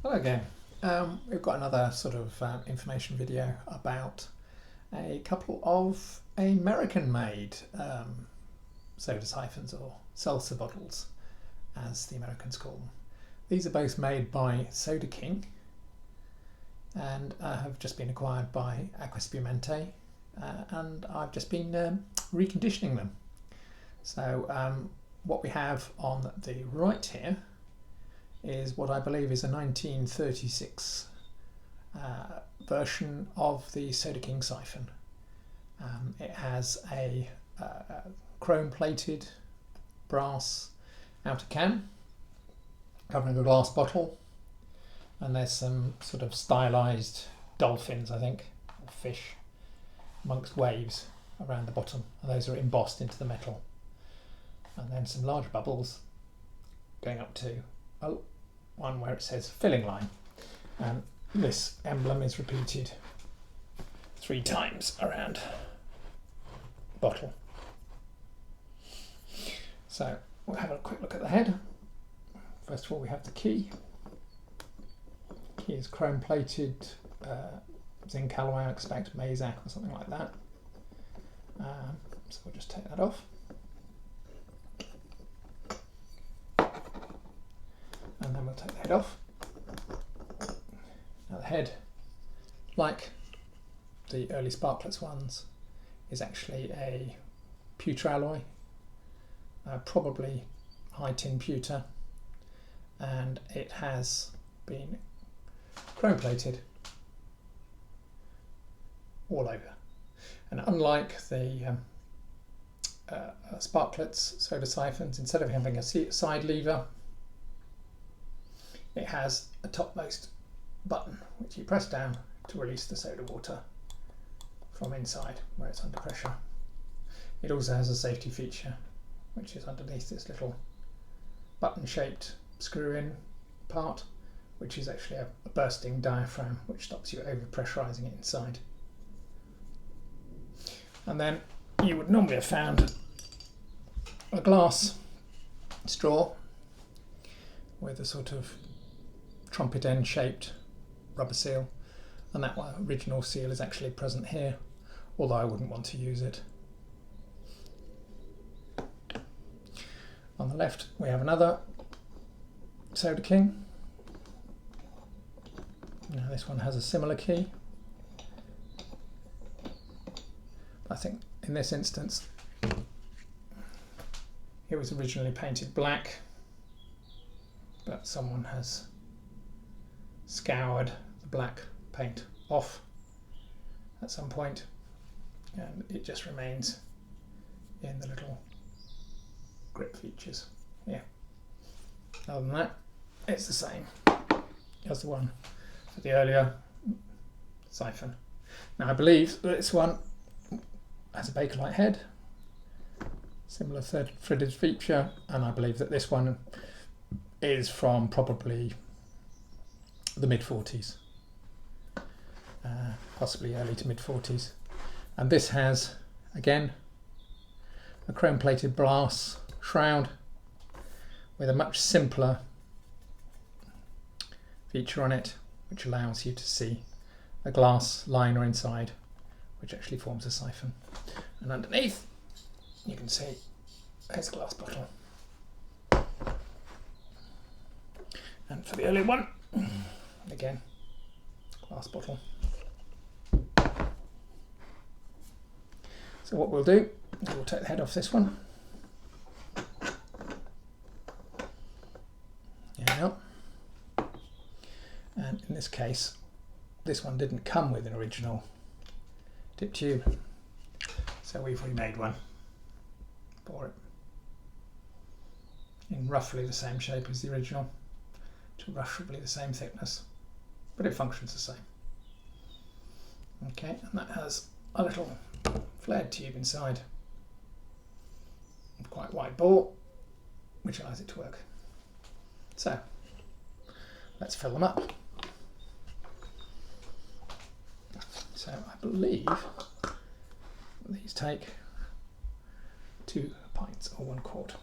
Hello again. We've got another sort of information video about a couple of American-made soda siphons, or seltzer bottles, as the Americans call them. These are both made by Soda King and have just been acquired by AcquaSpumante, and I've just been reconditioning them. So what we have on the right here is what I believe is a 1936 version of the Soda King siphon. It has a chrome-plated brass outer can covering a glass bottle, and there's some sort of stylized dolphins, I think, or fish, amongst waves around the bottom, and those are embossed into the metal. And then some large bubbles going up to one where it says filling line, and this emblem is repeated 3 times around the bottle. So we'll have a quick look at the head. First of all, we have the key. The key is chrome plated, zinc alloy, I expect, Mazak or something like that. So we'll just take that off. And then we'll take the head off. Now the head, like the early Sparklets ones, is actually a pewter alloy, probably high tin pewter, and it has been chrome plated all over. And unlike the Sparklets soda siphons, instead of having a side lever, it has a topmost button which you press down to release the soda water from inside where it's under pressure. It also has a safety feature which is underneath this little button shaped screw in part, which is actually a bursting diaphragm which stops you over pressurizing it inside. And then you would normally have found a glass straw with a sort of trumpet end shaped rubber seal, and that one original seal is actually present here, although I wouldn't want to use it. On the left we have another Soda King. Now this one has a similar key. I think in this instance it was originally painted black, but someone has scoured the black paint off at some point, and it just remains in the little grip features here. Other than that, it's the same as the one for the earlier siphon. Now I believe that this one has a Bakelite head, similar threaded feature, and I believe that this one is from probably the mid-40s, possibly early to mid-40s. And this has, again, a chrome-plated brass shroud with a much simpler feature on it, which allows you to see a glass liner inside, which actually forms a siphon. And underneath, you can see there's a glass bottle. And for the early one, again, glass bottle. So what we'll do is we'll take the head off this one. Yeah. And in this case, this one didn't come with an original dip tube, so we've remade one for it in roughly the same shape as the original, to roughly the same thickness, but it functions the same. Okay, and that has a little flared tube inside, quite wide bore, which allows it to work. So let's fill them up. So I believe these take 2 pints or 1 quart.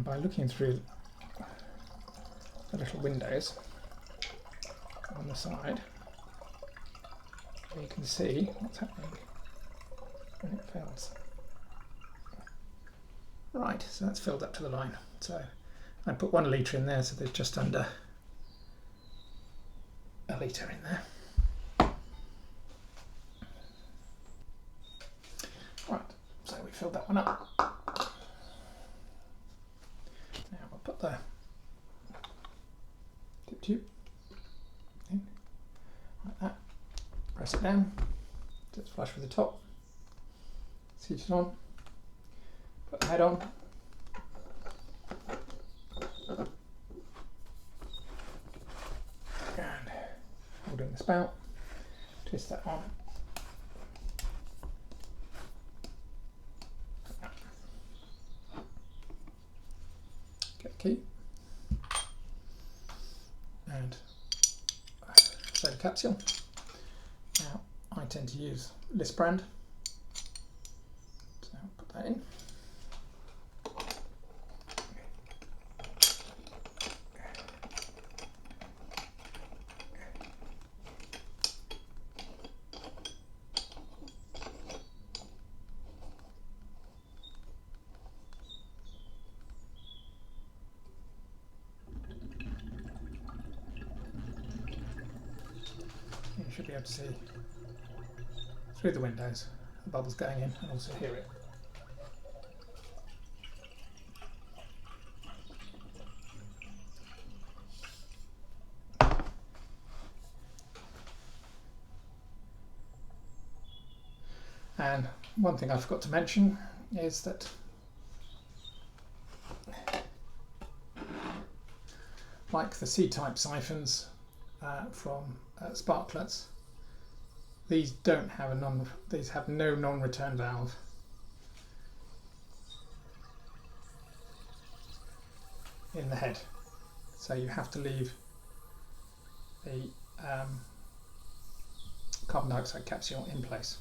by looking through the little windows on the side, you can see what's happening when it fills. Right, so that's filled up to the line. So I put 1 litre in there, so there's just under a litre in there. Right, so we filled that one up. Now we'll put the dip tube in, like that. Press it down, so it's flush with the top. Seat it on. Put the head on. And holding the spout, twist that on. Get the key. And soda capsule. Now I tend to use this brand. So I'll put that in. You should be able to see through the windows the bubbles going in, and also hear it. And one thing I forgot to mention is that like the C-type siphons from sparklets, these don't have these have no non-return valve. In the head, so you have to leave the carbon dioxide capsule in place.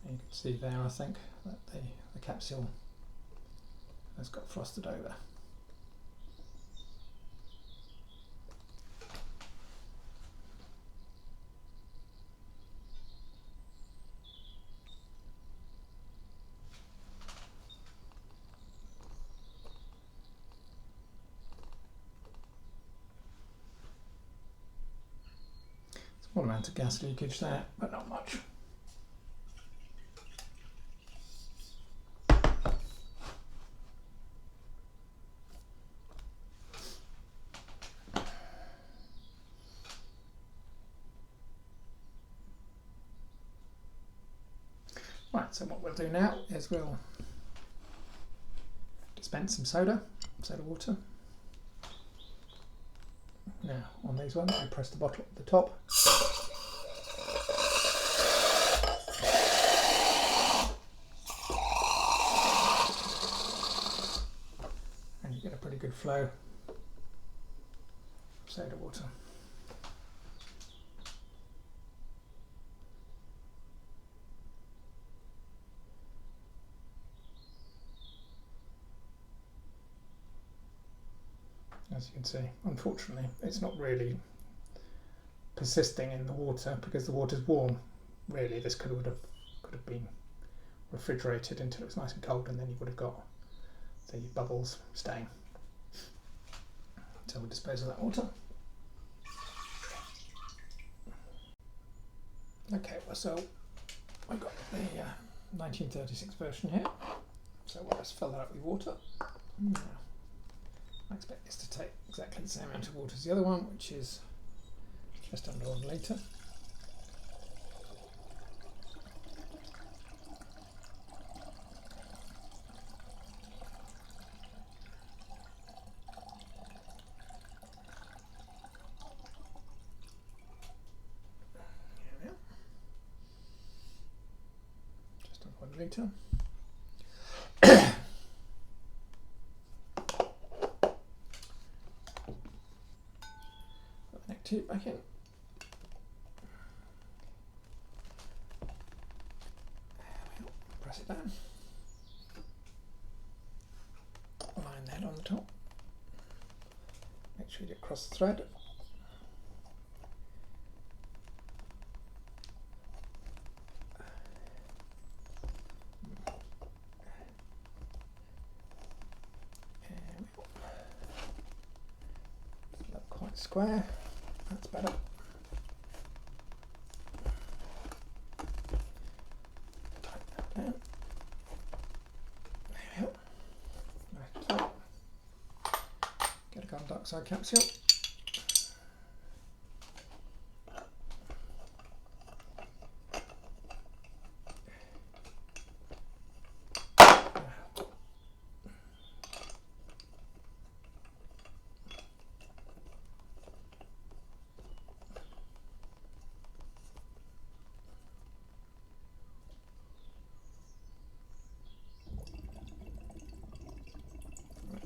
You can see there, I think, that the capsule has got frosted over. Small amount of gas leakage there, but not much. Right, so what we'll do now is we'll dispense some soda water. Now on these ones, we press the bottle at the top. And you get a pretty good flow of soda water. As you can see, unfortunately, it's not really persisting in the water because the water's warm. Really, this could have been refrigerated until it was nice and cold, and then you would have got the bubbles staying. So we'll dispose of that water. Okay, well, so I've got the 1936 version here. So we'll just fill that up with water. Now, I expect this to take exactly the same amount of water as the other one, which is just under 1 litre. Just under 1 litre. Tube back in. Press it down. Line the head on the top. Make sure you get across the thread. Look quite square. That's better. Tighten that down. There we go. Nice and tight. Get a carbon dioxide capsule.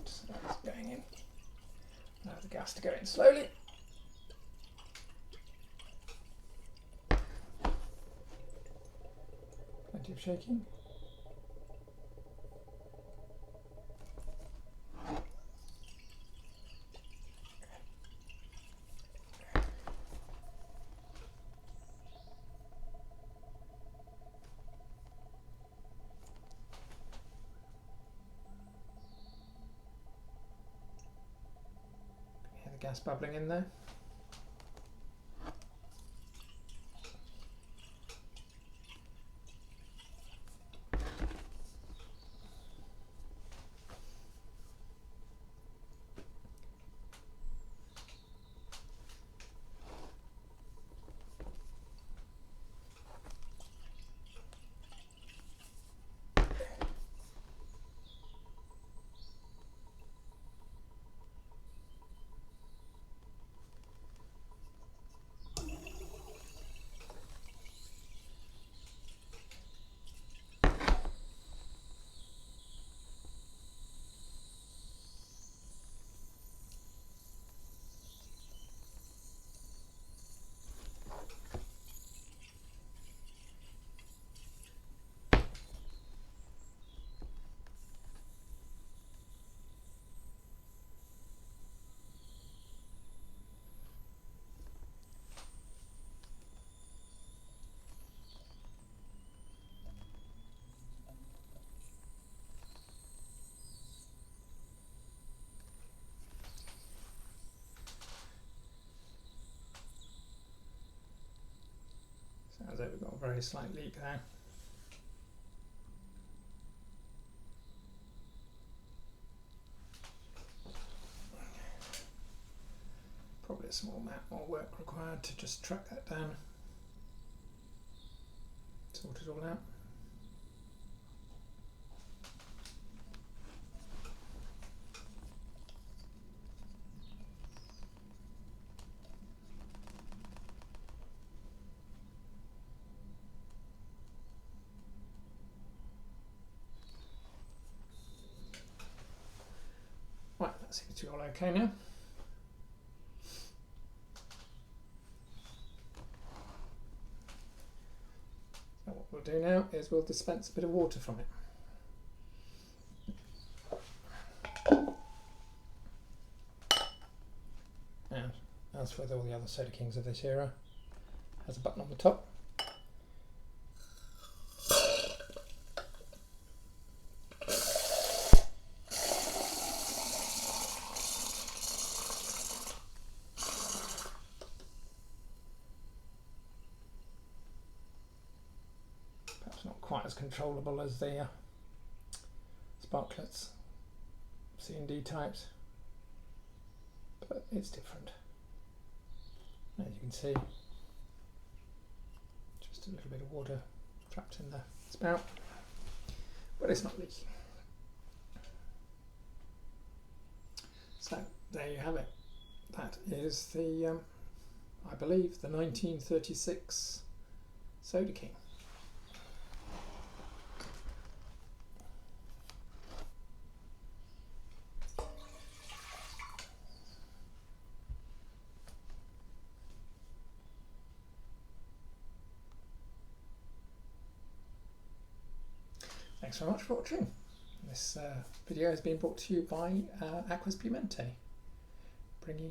So that's going in. Now the gas to go in slowly. Plenty of shaking. Gas bubbling in there. Sounds like we've got a very slight leak there. Probably a small amount more work required to just track that down. Sort it all out. Right, that seems to be all okay now. So what we'll do now is we'll dispense a bit of water from it. And as with all the other Soda Kings of this era, has a button on the top. Not quite as controllable as the sparklets C and D types. but it's different. As you can see, just a little bit of water trapped in the spout, but it's not leaking. So there you have it. That is the, I believe, the 1936 Soda King. Thanks very much for watching. This video has been brought to you by AcquaSpumante, bringing